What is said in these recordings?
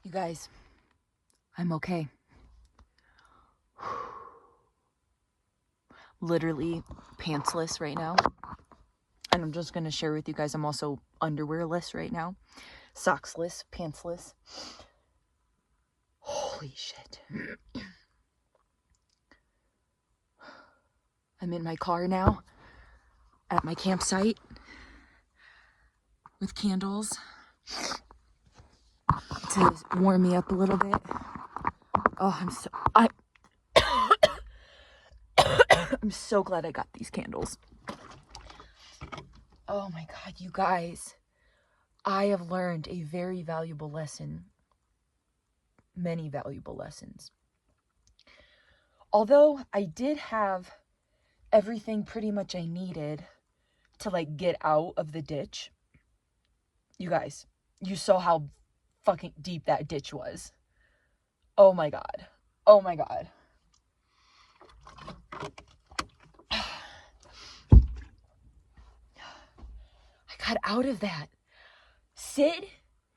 You guys, I'm okay. Literally pantsless right now. And I'm just going to share with you guys, I'm also underwearless right now. Socksless, pantsless. Holy shit. I'm in my car now at my campsite with candles to warm me up a little bit. Oh, I'm so glad I got these candles. Oh my God, you guys. I have learned a very valuable lesson. Many valuable lessons. Although I did have everything pretty much I needed to get out of the ditch. You guys, you saw how fucking deep that ditch was. Oh my God. Oh my God. I got out of that. Sid,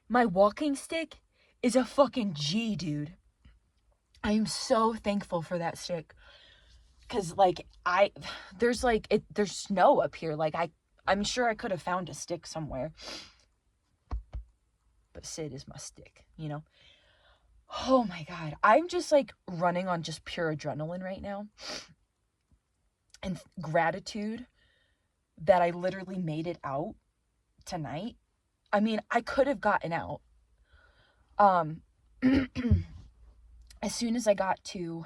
my walking stick, is a fucking G, dude. I am so thankful for that stick. Cause there's snow up here. I'm sure I could have found a stick somewhere. But Sid is my stick, you know? Oh my God. I'm just running on just pure adrenaline right now. And gratitude that I literally made it out tonight. I mean, I could have gotten out. As soon as I got to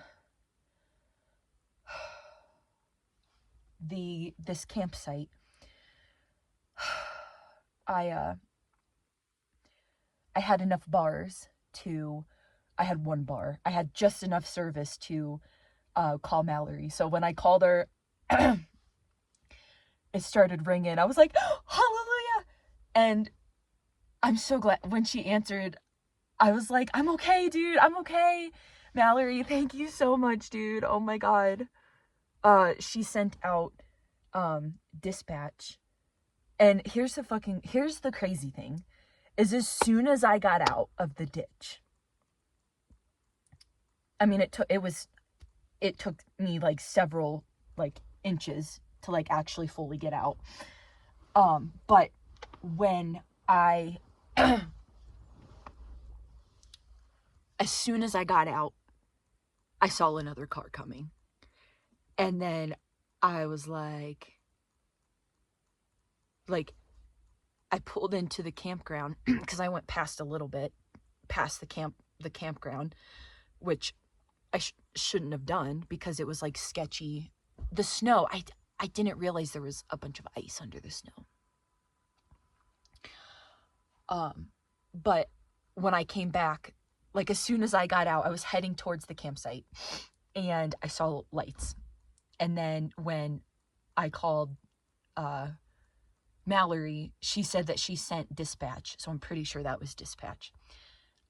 this campsite, I had enough bars to, I had one bar. I had just enough service to call Mallory. So when I called her, it started ringing. I was like, hallelujah. And I'm so glad when she answered, I was like, I'm okay, dude. I'm okay. Mallory, thank you so much, dude. Oh my God. She sent out dispatch. And here's the crazy thing is as soon as I got out of the ditch, I mean, it took me several inches to actually fully get out. But when I as soon as I got out, I saw another car coming. And then I was like I pulled into the campground because I went past a little bit past the campground, which I shouldn't have done because it was sketchy. The snow, I didn't realize there was a bunch of ice under the snow. But when I came back, as soon as I got out, I was heading towards the campsite and I saw lights. And then when I called Mallory, she said that she sent dispatch. So I'm pretty sure that was dispatch.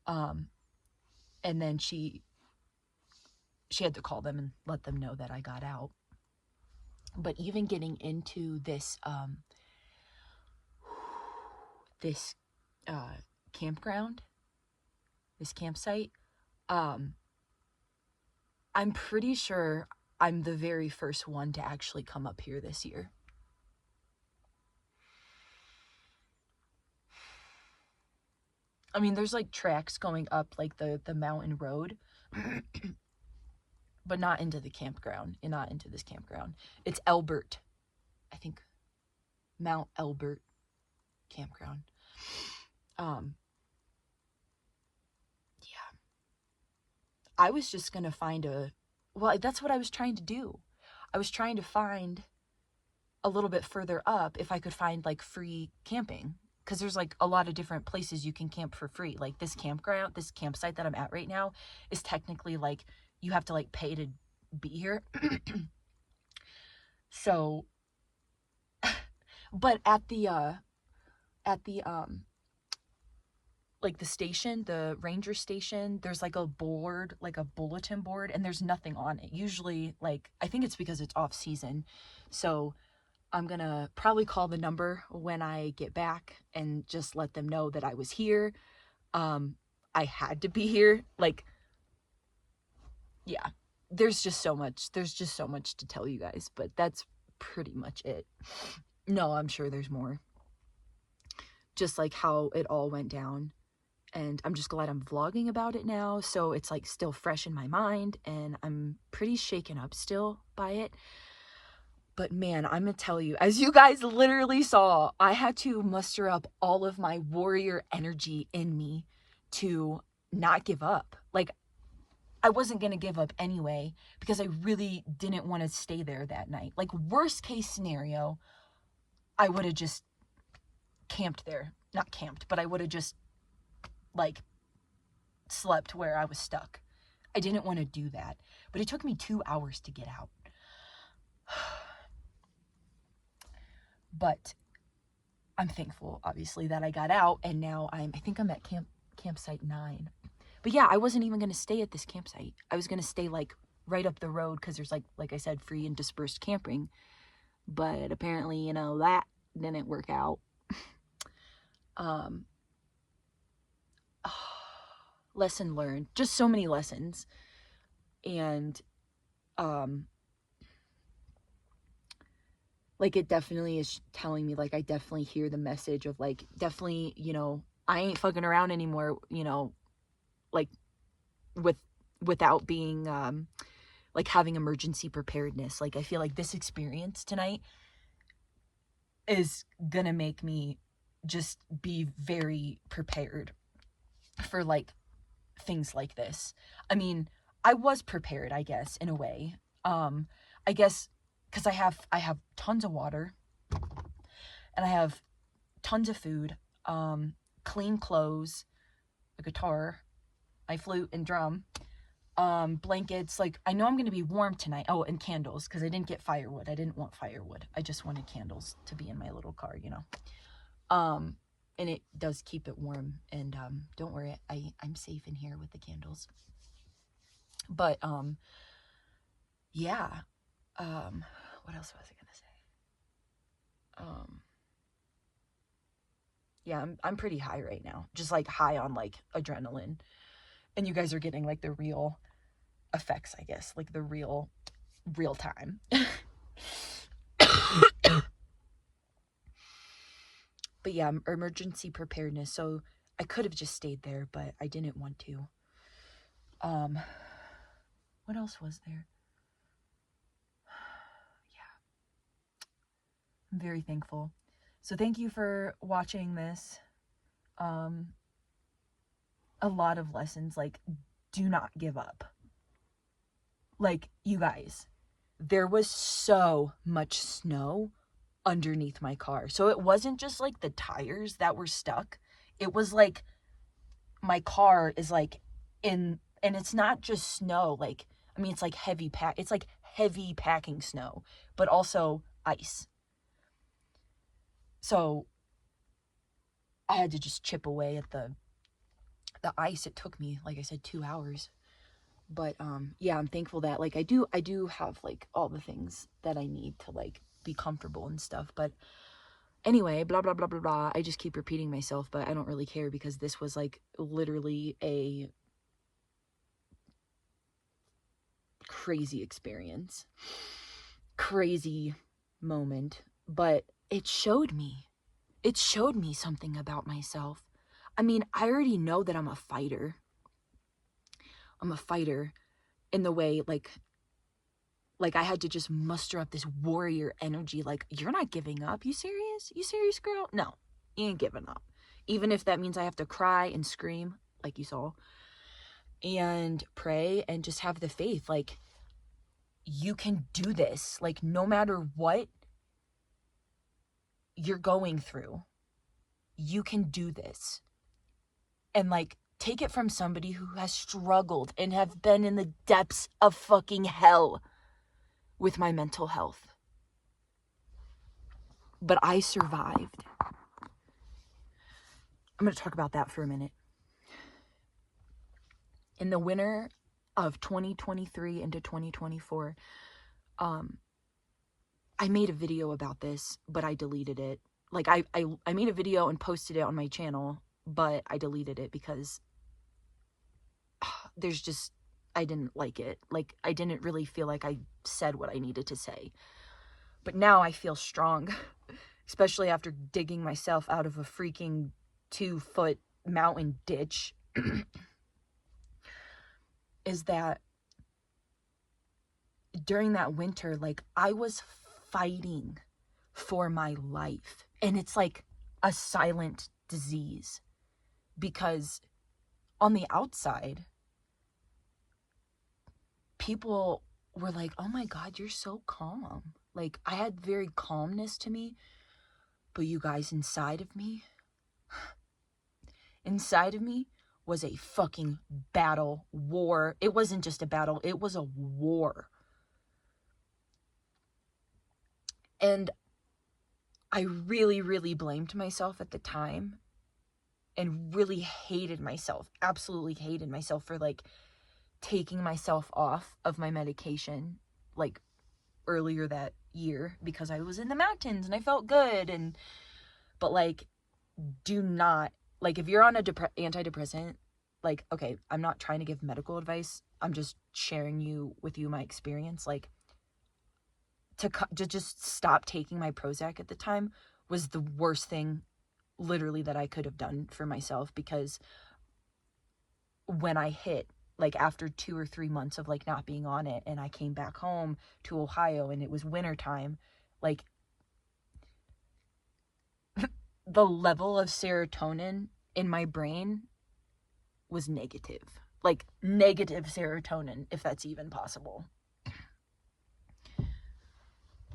And then she had to call them and let them know that I got out. But even getting into this campground, this campsite, I'm pretty sure I'm the very first one to actually come up here this year. I mean, there's tracks going up the mountain road, but not into the campground, and not into this campground. It's Elbert, I think, Mount Elbert campground. Yeah. I was just gonna find that's what I was trying to do. I was trying to find a little bit further up if I could find free camping, because there's a lot of different places you can camp for free. This campsite that I'm at right now is technically you have to pay to be here. So but at the the station, the ranger station, there's a board, a bulletin board, and there's nothing on it. Usually I think it's because it's off season. So I'm gonna probably call the number when I get back and just let them know that I was here. I had to be here. Like, yeah, there's just so much to tell you guys, but that's pretty much it. No, I'm sure there's more. Just like how it all went down. And I'm just glad I'm vlogging about it now, so it's like still fresh in my mind, and I'm pretty shaken up still by it. But man, I'm gonna tell you, as you guys literally saw, I had to muster up all of my warrior energy in me to not give up. Like, I wasn't gonna give up anyway, because I really didn't want to stay there that night. Like, worst case scenario, I would have just camped there. Not camped, but I would have just, like, slept where I was stuck. I didn't want to do that. But it took me 2 hours to get out. But I'm thankful, obviously, that I got out, and now I think I'm at campsite 9. But yeah, I wasn't even going to stay at this campsite. I was going to stay, like, right up the road, because there's, like I said, free and dispersed camping. But apparently, you know, that didn't work out. Lesson learned. Just so many lessons. And, like, it definitely is telling me, like, I definitely hear the message of, like, definitely, you know, I ain't fucking around anymore, you know, like, without being, like, having emergency preparedness. Like, I feel like this experience tonight is gonna make me just be very prepared for, like, things like this. I mean, I was prepared, I guess, in a way. I guess because I have tons of water, and I have tons of food, clean clothes, a guitar, my flute and drum, blankets. Like, I know I'm going to be warm tonight. Oh, and candles, because I didn't get firewood. I didn't want firewood. I just wanted candles to be in my little car, you know. And it does keep it warm, and don't worry, I'm safe in here with the candles. But yeah, what else was I gonna say? Yeah, I'm pretty high right now, just like high on, like, adrenaline, and you guys are getting, like, the real effects, I guess, like the real time. But yeah, emergency preparedness. So I could have just stayed there, but I didn't want to. What else was there? Yeah, I'm very thankful. So thank you for watching this. A lot of lessons, like, do not give up. Like, you guys, there was so much snow underneath my car. So it wasn't just, like, the tires that were stuck. It was, like, my car is, like, and it's not just snow. Like, I mean, it's, like, it's, like, heavy packing snow, but also ice. So I had to just chip away at the ice. It took me, like I said, 2 hours. But yeah, I'm thankful that, like, I do have, like, all the things that I need to, like, be comfortable and stuff. But anyway, blah blah blah blah blah. I just keep repeating myself, but I don't really care, because this was, like, literally a crazy experience, crazy moment. But it showed me something about myself. I mean, I already know that I'm a fighter in the way, like I had to just muster up this warrior energy. Like, you're not giving up. You serious, girl? No, you ain't giving up. Even if that means I have to cry and scream, like you saw, and pray and just have the faith. Like, you can do this. Like, no matter what you're going through, you can do this. And, like, take it from somebody who has struggled and have been in the depths of fucking hell with my mental health. But I survived. I'm going to talk about that for a minute. In the winter of 2023 into 2024, I made a video about this, but I deleted it. Like, I made a video and posted it on my channel, but I deleted it because I didn't like it. Like, I didn't really feel like I said what I needed to say. But now I feel strong, especially after digging myself out of a freaking 2-foot mountain ditch, is that during that winter, like, I was fighting for my life. And it's like a silent disease, because on the outside, people were like, oh my God, you're so calm. Like, I had very calmness to me, but you guys, inside of me was a fucking battle, war. It wasn't just a battle, it was a war. And I really, really blamed myself at the time, and really hated myself, absolutely hated myself for, like, taking myself off of my medication, like, earlier that year, because I was in the mountains and I felt good. But, like, do not, like, if you're on a antidepressant, like, okay, I'm not trying to give medical advice, I'm just sharing with you my experience. Like, to just stop taking my Prozac at the time was the worst thing literally that I could have done for myself, because when I hit, like, after 2 or 3 months of, like, not being on it, and I came back home to Ohio and it was wintertime, like, the level of serotonin in my brain was negative. Like, negative serotonin, if that's even possible.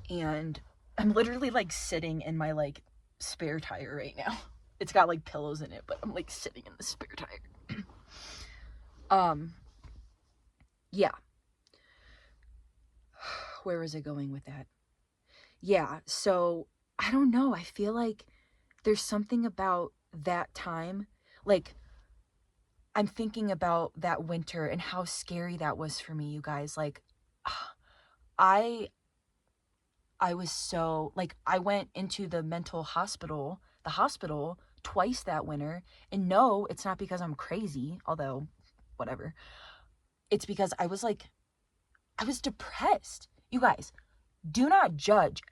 And I'm literally, like, sitting in my, like, spare tire right now. It's got, like, pillows in it, but I'm, like, sitting in the spare tire. Yeah. Where was I going with that? Yeah, so, I don't know, I feel like there's something about that time, like, I'm thinking about that winter and how scary that was for me, you guys. Like, I was so, like, I went into the hospital twice that winter. And no, it's not because I'm crazy, although, whatever. It's because I was depressed. You guys, do not judge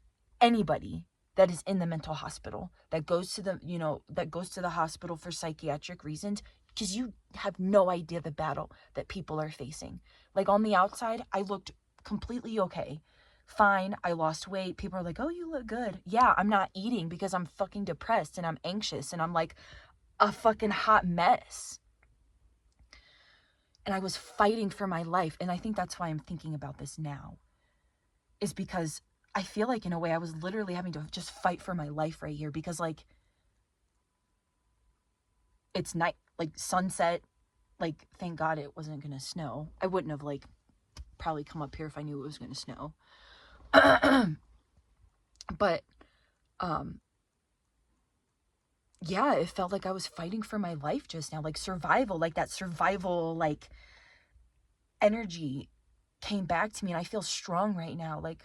anybody that is in the mental hospital, that goes to the hospital for psychiatric reasons, because you have no idea the battle that people are facing. Like, on the outside, I looked completely okay. Fine, I lost weight. People are like, oh, you look good. Yeah, I'm not eating because I'm fucking depressed and I'm anxious and I'm like a fucking hot mess. And I was fighting for my life. And I think that's why I'm thinking about this now, is because I feel like, in a way, I was literally having to just fight for my life right here, because, like, it's night, like, sunset, like, thank God it wasn't gonna snow. I wouldn't have, like, probably come up here if I knew it was gonna snow. But, yeah, it felt like I was fighting for my life just now, like, survival, like, that survival, like, energy came back to me, and I feel strong right now, like,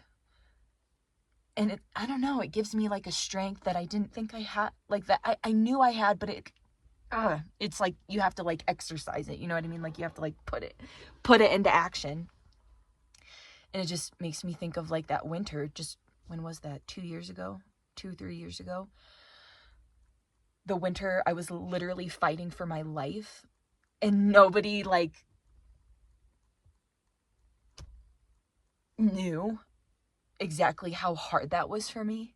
and I don't know, it gives me, like, a strength that I didn't think I had, like, that I knew I had, but it's like you have to, like, exercise it, you know what I mean? Like, you have to, like, put it into action. And it just makes me think of, like, that winter, just, when was that? 3 years ago? The winter, I was literally fighting for my life, and nobody, like, knew exactly how hard that was for me.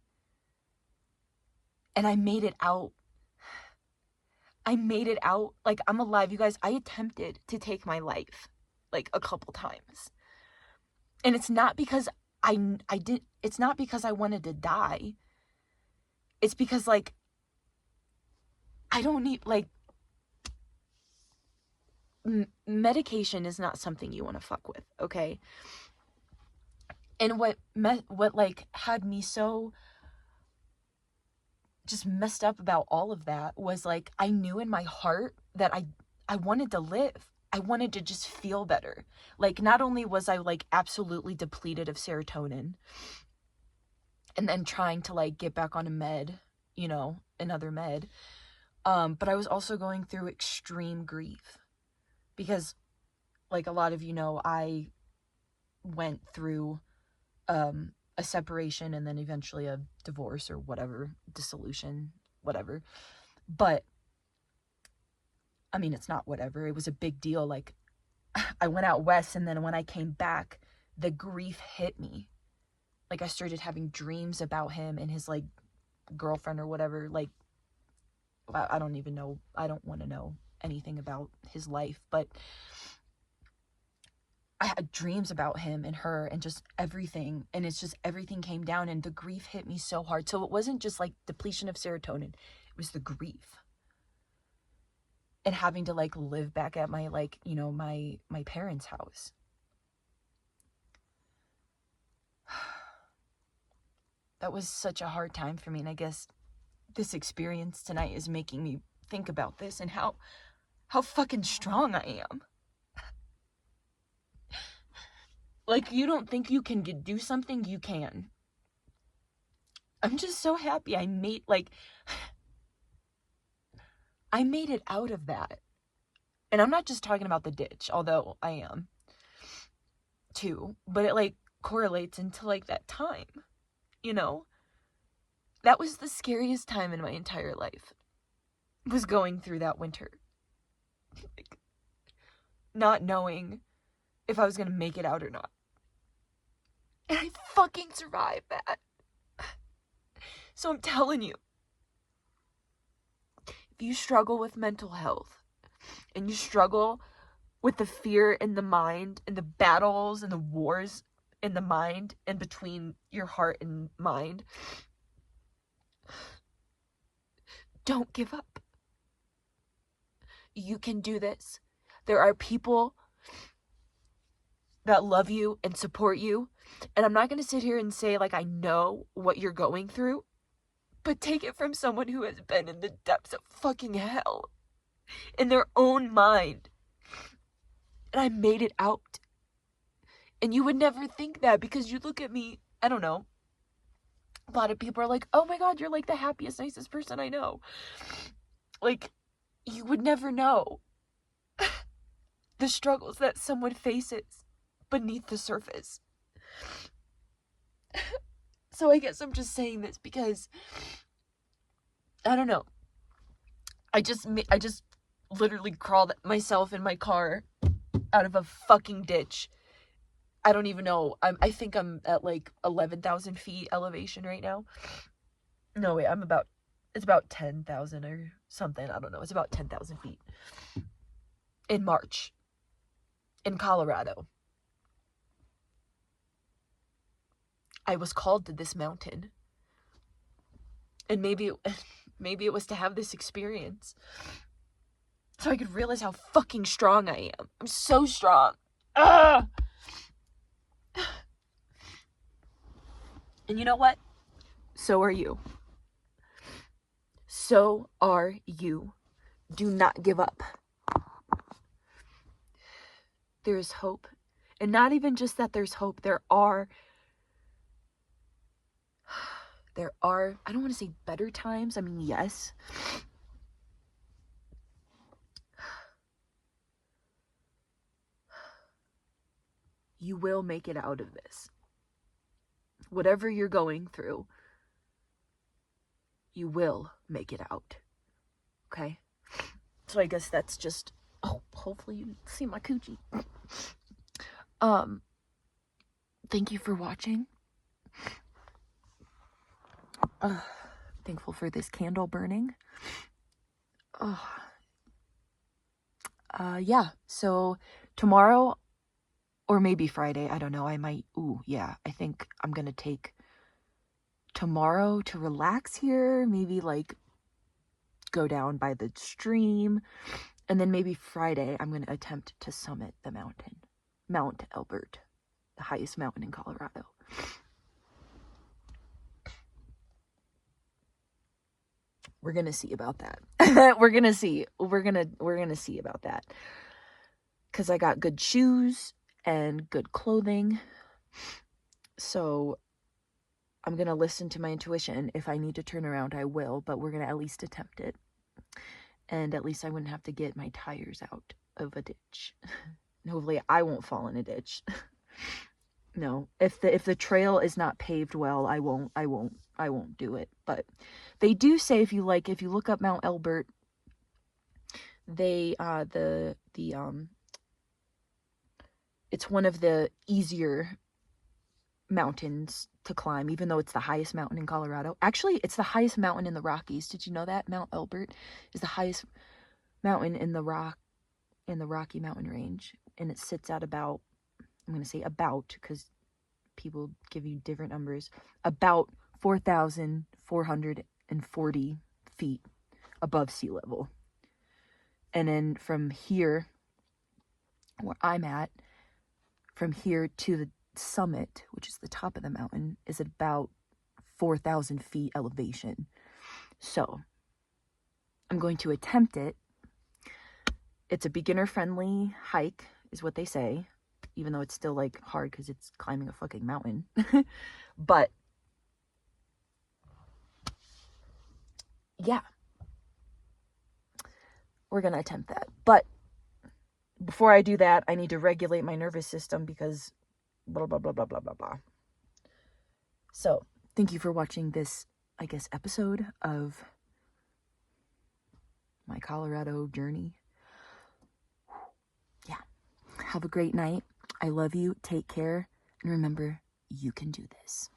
And I made it out. Like, I'm alive, you guys. I attempted to take my life, like, a couple times. And it's not because it's not because I wanted to die. It's because, like, I don't need, like, medication is not something you want to fuck with, okay? And what like, had me so just messed up about all of that was, like, I knew in my heart that I wanted to live. I wanted to just feel better. Like, not only was I, like, absolutely depleted of serotonin, and then trying to, like, get back on another med, but I was also going through extreme grief, because like a lot of you know, I went through a separation and then eventually a divorce or whatever, dissolution, whatever. But I mean, it's not whatever. It was a big deal. Like, I went out west, and then when I came back, the grief hit me. Like, I started having dreams about him and his, like, girlfriend or whatever. Like, I don't even know. I don't want to know anything about his life, but I had dreams about him and her and just everything. And it's just everything came down, and the grief hit me so hard. So it wasn't just like depletion of serotonin, it was the grief. And having to like live back at my, like, you know, my parents' house. That was such a hard time for me. And I guess this experience tonight is making me think about this and how fucking strong I am. Like, you don't think you can do something, you can. I'm just so happy I made it out of that. And I'm not just talking about the ditch, although I am too, but it like correlates into like that time, you know? That was the scariest time in my entire life, was going through that winter. Like, not knowing if I was gonna make it out or not. And I fucking survived that. So I'm telling you, if you struggle with mental health, and you struggle with the fear in the mind, and the battles and the wars in the mind, and between your heart and mind, don't give up. You can do this. There are people that love you and support you. And I'm not going to sit here and say, like, I know what you're going through, but take it from someone who has been in the depths of fucking hell in their own mind. And I made it out. And you would never think that, because you look at me, I don't know. A lot of people are like, oh my God, you're like the happiest, nicest person I know. Like, you would never know the struggles that someone faces beneath the surface. So I guess I'm just saying this because, I don't know. I just literally crawled myself in my car out of a fucking ditch. I don't even know. I think I'm at like 11,000 feet elevation right now. No, wait, it's about 10,000 or something. I don't know. It's about 10,000 feet. In March. In Colorado. I was called to this mountain. And maybe it was to have this experience, so I could realize how fucking strong I am. I'm so strong. Ah! And you know what? So are you. So are you. Do not give up. There is hope. And not even just that there's hope. There are, I don't want to say better times. I mean, yes. You will make it out of this. Whatever you're going through, you will make it out. Okay? So I guess that's just, hopefully you see my coochie. Thank you for watching. Thankful for this candle burning. Yeah, so tomorrow, or maybe Friday, I don't know, I think I'm gonna take tomorrow to relax here, maybe like go down by the stream, and then maybe Friday I'm gonna attempt to summit the mountain, Mount Elbert, the highest mountain in Colorado. We're gonna see about that. We're gonna see about that, because I got good shoes and good clothing, so I'm gonna listen to my intuition. If I need to turn around, I will, but we're gonna at least attempt it, and at least I wouldn't have to get my tires out of a ditch. hopefully I won't fall in a ditch. No, if the trail is not paved well, I won't do it. But they do say if you look up Mount Elbert, they it's one of the easier mountains to climb, even though it's the highest mountain in Colorado. Actually, it's the highest mountain in the Rockies. Did you know that? Mount Elbert is the highest mountain in the Rocky Mountain range, and it sits at about, I'm going to say about because people give you different numbers, about 4,440 feet above sea level. And then from here, where I'm at, from here to the summit, which is the top of the mountain, is about 4,000 feet elevation. So I'm going to attempt it. It's a beginner-friendly hike, is what they say, even though it's still like hard because it's climbing a fucking mountain. But yeah, we're gonna attempt that. But before I do that, I need to regulate my nervous system because blah blah blah blah blah blah blah. So thank you for watching this, I guess, episode of my Colorado journey. Yeah, have a great night. I love you. Take care, and remember, you can do this.